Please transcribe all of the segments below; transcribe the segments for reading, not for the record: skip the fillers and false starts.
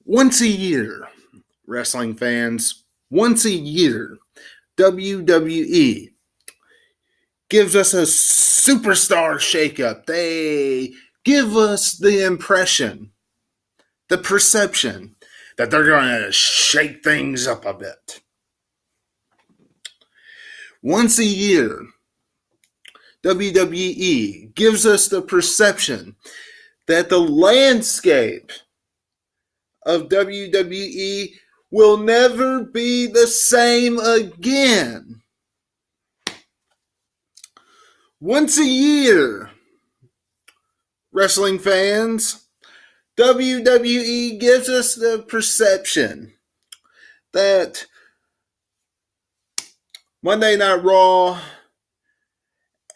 Once a year, wrestling fans, once a year, WWE gives us a superstar shakeup. They give us the impression, the perception that they're going to shake things up a bit. Once a year, WWE gives us the perception that the landscape of WWE will never be the same again. Once a year, wrestling fans, WWE gives us the perception that Monday Night Raw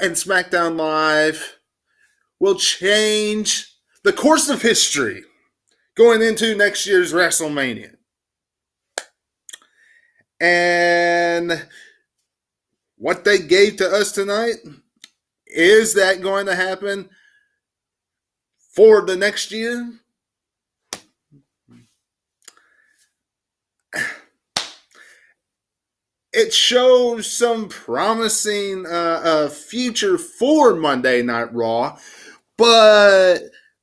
and SmackDown Live will change the course of history going into next year's WrestleMania. And what they gave to us tonight, is that going to happen for the next year? It shows some promising future for Monday Night Raw, but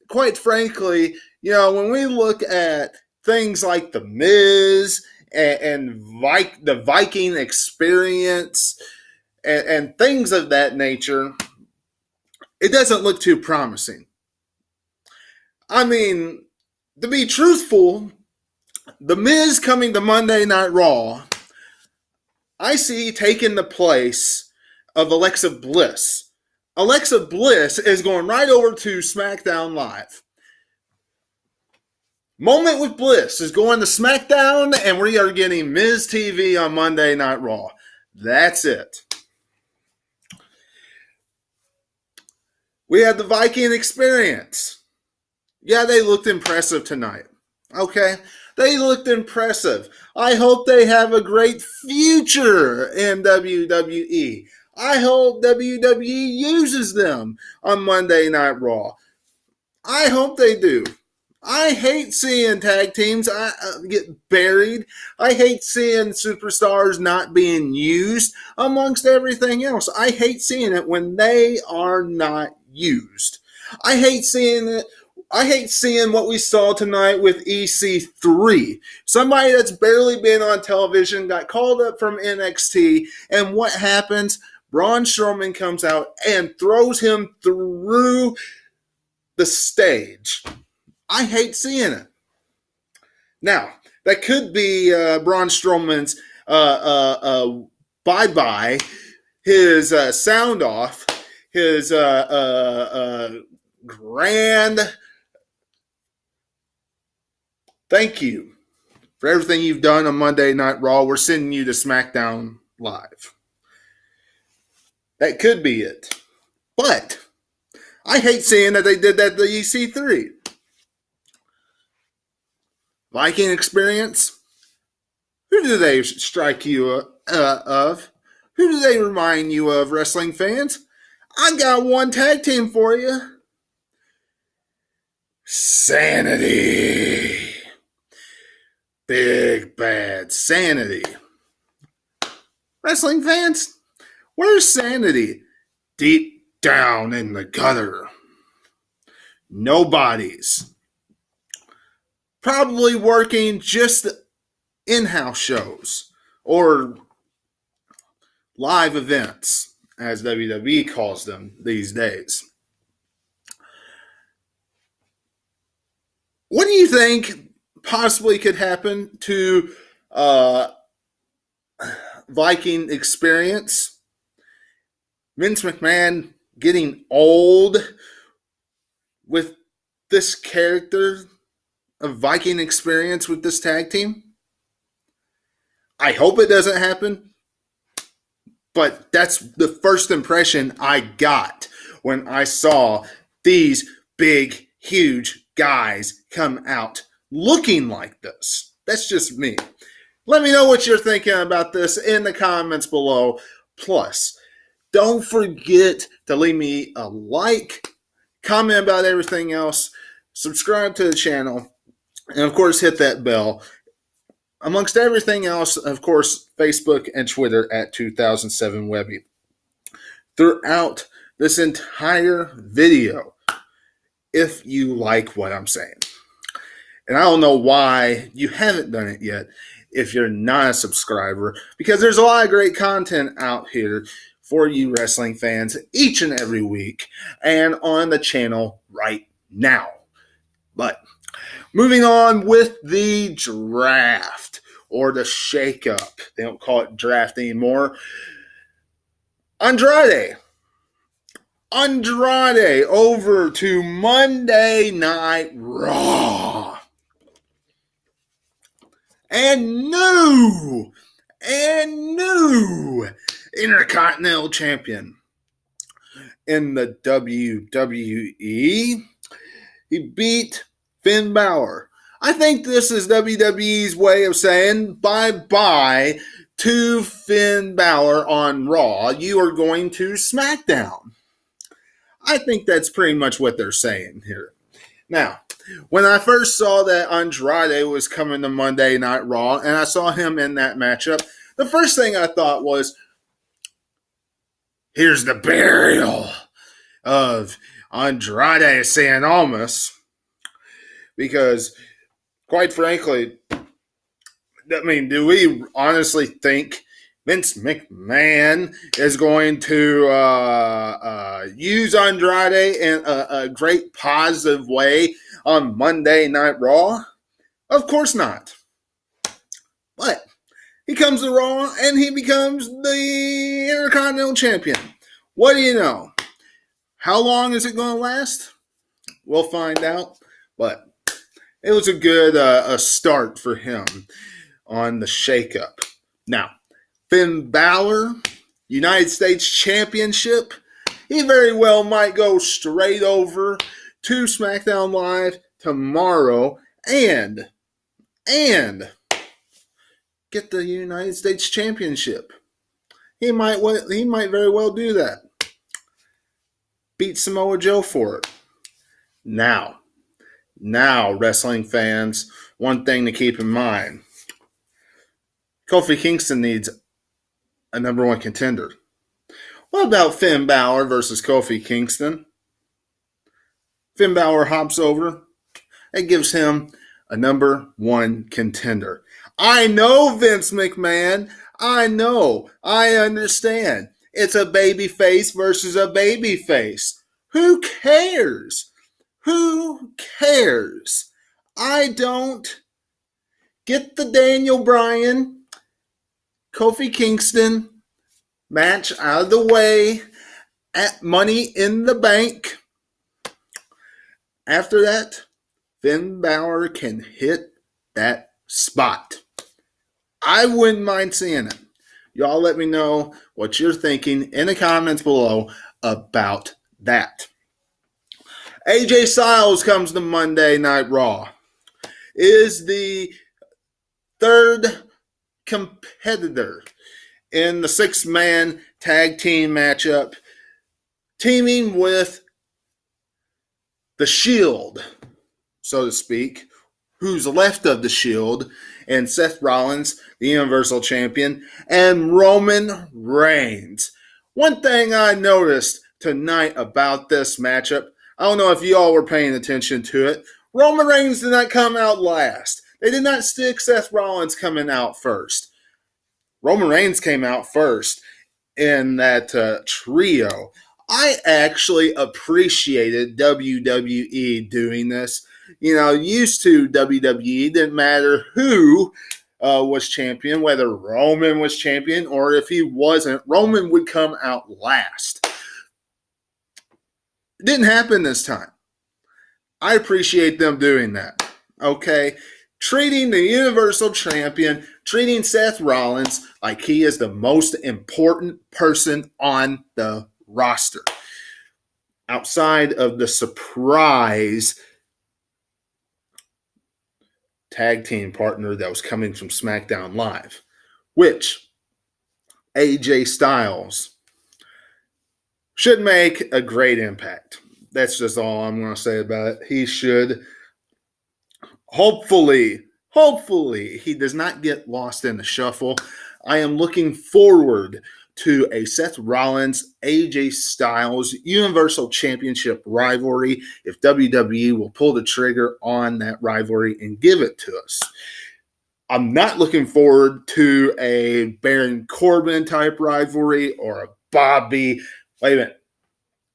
quite frankly, when we look at things like The Miz and the Viking experience and things of that nature, it doesn't look too promising. I mean, to be truthful, The Miz coming to Monday Night Raw, I see taking the place of Alexa Bliss. Alexa Bliss is going right over to SmackDown Live. Moment with Bliss is going to SmackDown, and we are getting Miz TV on Monday Night Raw. That's it. We had the Viking experience. Yeah, they looked impressive tonight. Okay? They looked impressive. I hope they have a great future in WWE. I hope WWE uses them on Monday Night Raw. I hope they do. I hate seeing tag teams get buried. I hate seeing superstars not being used amongst everything else. I hate seeing it when they are not used. I hate seeing it. I hate seeing what we saw tonight with EC3. Somebody that's barely been on television got called up from NXT, and what happens? Braun Strowman comes out and throws him through the stage. I hate seeing it. Now, that could be Braun Strowman's bye-bye, his sound off, his grand thank you for everything you've done on Monday Night Raw. We're sending you to SmackDown Live. That could be it. But I hate seeing that they did that to EC3. Viking experience? Who do they strike you of? Who do they remind you of, wrestling fans? I got one tag team for you. Sanity. Big bad Sanity. Wrestling fans, where's Sanity? Deep down in the gutter. Nobody's. Probably working just in-house shows or live events, as WWE calls them these days. What do you think possibly could happen to Viking experience? Vince McMahon getting old with this character of Viking experience with this tag team? I hope it doesn't happen, but that's the first impression I got when I saw these big, huge guys come out looking like this. That's just me. Let me know what you're thinking about this in the comments below. Plus, don't forget to leave me a like, comment about everything else, subscribe to the channel, And of course, hit that bell. Amongst everything else, of course, Facebook and Twitter at 2007 Webby. Throughout this entire video, if you like what I'm saying. And I don't know why you haven't done it yet if you're not a subscriber, because there's a lot of great content out here for you wrestling fans each and every week and on the channel right now. But moving on with the draft or the shakeup. They don't call it draft anymore. Andrade over to Monday Night Raw. And new Intercontinental Champion in the WWE. He beat Finn Balor. I think this is WWE's way of saying bye-bye to Finn Balor on Raw. You are going to SmackDown. I think that's pretty much what they're saying here. Now, when I first saw that Andrade was coming to Monday Night Raw and I saw him in that matchup, the first thing I thought was, here's the burial of Andrade Cien Almas. Because, quite frankly, I mean, do we honestly think Vince McMahon is going to use Andrade in a great positive way on Monday Night Raw? Of course not. But he comes to Raw and he becomes the Intercontinental Champion. What do you know? How long is it going to last? We'll find out. But it was a good start for him on the shakeup. Now, Finn Balor, United States Championship, he very well might go straight over to SmackDown Live tomorrow and get the United States Championship. He might very well do that. Beat Samoa Joe for it. Now, wrestling fans, one thing to keep in mind. Kofi Kingston needs a number one contender. What about Finn Balor versus Kofi Kingston? Finn Balor hops over. It gives him a number one contender. I know, Vince McMahon. I know. I understand. It's a baby face versus a baby face. Who cares? Who cares? I don't. Get the Daniel Bryan, Kofi Kingston match out of the way at Money in the Bank. After that, Finn Balor can hit that spot. I wouldn't mind seeing it. Y'all let me know what you're thinking in the comments below about that. AJ Styles comes to Monday Night Raw. Is the third competitor in the 6-man tag team matchup, teaming with the Shield, so to speak, who's left of the Shield, and Seth Rollins, the Universal Champion, and Roman Reigns. One thing I noticed tonight about this matchup, I don't know if you all were paying attention to it, Roman Reigns did not come out last. They did not stick Seth Rollins coming out first. Roman Reigns came out first in that trio. I actually appreciated WWE doing this. You know, used to WWE, didn't matter who was champion, whether Roman was champion or if he wasn't, Roman would come out last. It didn't happen this time. I appreciate them doing that. Okay? Treating the Universal Champion, treating Seth Rollins like he is the most important person on the roster. Outside of the surprise tag team partner that was coming from SmackDown Live, which AJ Styles should make a great impact. That's just all I'm going to say about it. He should hopefully he does not get lost in the shuffle. I am looking forward to a Seth Rollins, AJ Styles Universal Championship rivalry if WWE will pull the trigger on that rivalry and give it to us. I'm not looking forward to a Baron Corbin type rivalry or a Bobby. Wait a minute.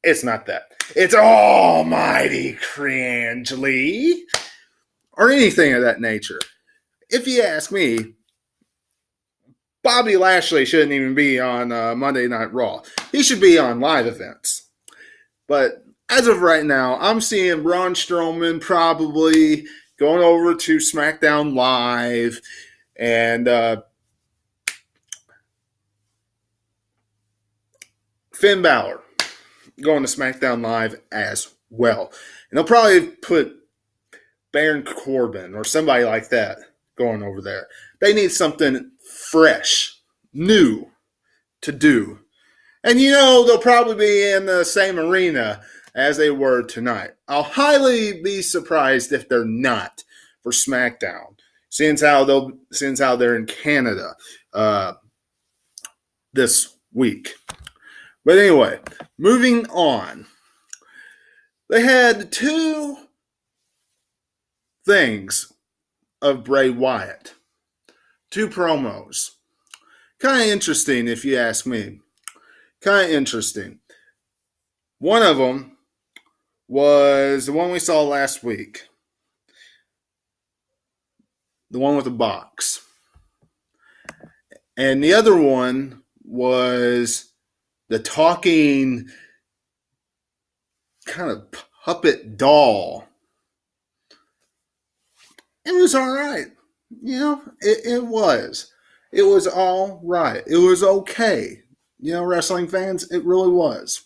It's not that. It's Almighty Crangely or anything of that nature. If you ask me, Bobby Lashley shouldn't even be on Monday Night Raw. He should be on live events. But as of right now, I'm seeing Braun Strowman probably going over to SmackDown Live and Finn Balor going to SmackDown Live as well. And they'll probably put Baron Corbin or somebody like that going over there. They need something fresh, new to do. And they'll probably be in the same arena as they were tonight. I'll highly be surprised if they're not for SmackDown, since how they're in Canada this week. But anyway, moving on. They had two things of Bray Wyatt. Two promos. Kind of interesting, if you ask me. Kind of interesting. One of them was the one we saw last week. The one with the box. And the other one was the talking kind of puppet doll. It was all right. It was. It was all right. It was okay. Wrestling fans, it really was.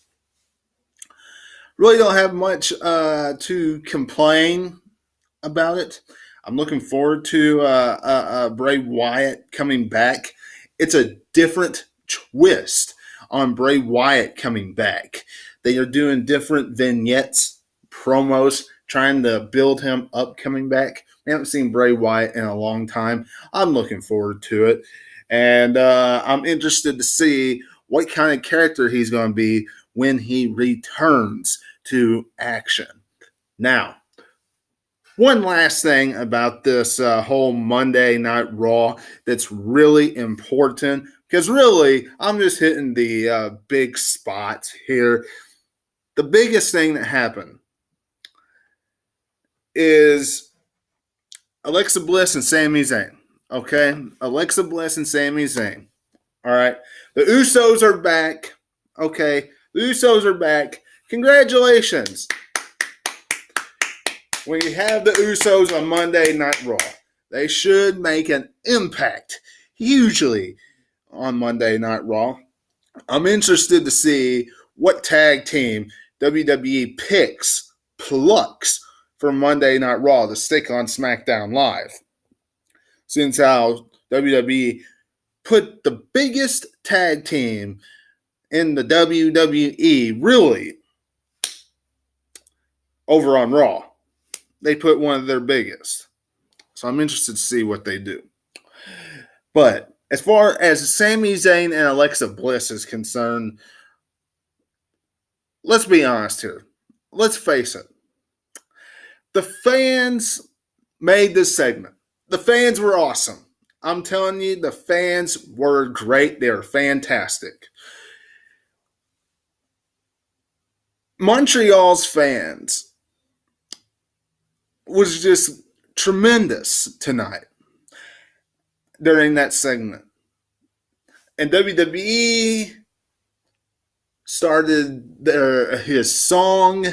Really don't have much to complain about it. I'm looking forward to Bray Wyatt coming back. It's a different twist on Bray Wyatt coming back. They are doing different vignettes, promos, trying to build him up coming back. We haven't seen Bray Wyatt in a long time. I'm looking forward to it. And I'm interested to see what kind of character he's going to be when he returns to action. Now, one last thing about this whole Monday Night Raw that's really important, because really, I'm just hitting the big spots here. The biggest thing that happened is Alexa Bliss and Sami Zayn. Okay? Alexa Bliss and Sami Zayn. All right? The Usos are back. Okay? The Usos are back. Congratulations. When you have the Usos on Monday Night Raw, they should make an impact hugely on Monday Night Raw. I'm interested to see what tag team WWE plucks for Monday Night Raw to stick on SmackDown Live. Since how WWE put the biggest tag team in the WWE really over on Raw. They put one of their biggest. So I'm interested to see what they do. But as far as Sami Zayn and Alexa Bliss is concerned, let's be honest here. Let's face it. The fans made this segment. The fans were awesome. I'm telling you, the fans were great. They were fantastic. Montreal's fans was just tremendous tonight during that segment. And WWE started his song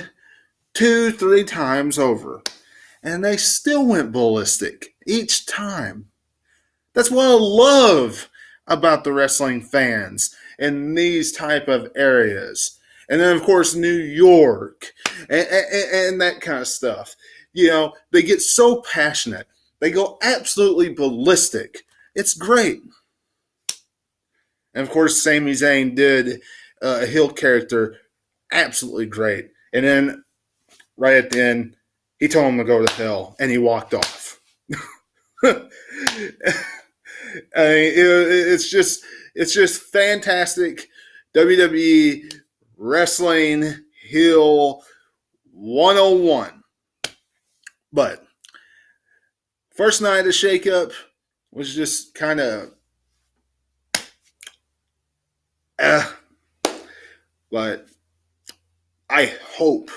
2-3 times over. And they still went ballistic each time. That's what I love about the wrestling fans in these type of areas. And then, of course, New York and that kind of stuff. They get so passionate. They go absolutely ballistic. It's great. And, of course, Sami Zayn did a heel character absolutely great. And then right at the end, He told him to go to hell, and he walked off. It's just fantastic WWE wrestling heel 101. But first night of Shakeup was just kind of but I hope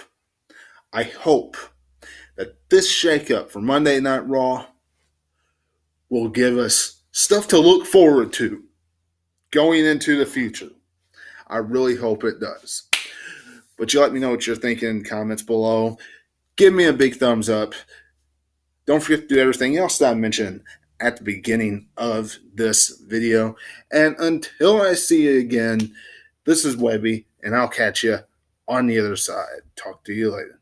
that this Shakeup for Monday Night Raw will give us stuff to look forward to going into the future. I really hope it does. But you let me know what you're thinking in the comments below. Give me a big thumbs up. Don't forget to do everything else that I mentioned at the beginning of this video. And until I see you again, this is Webby, and I'll catch you on the other side. Talk to you later.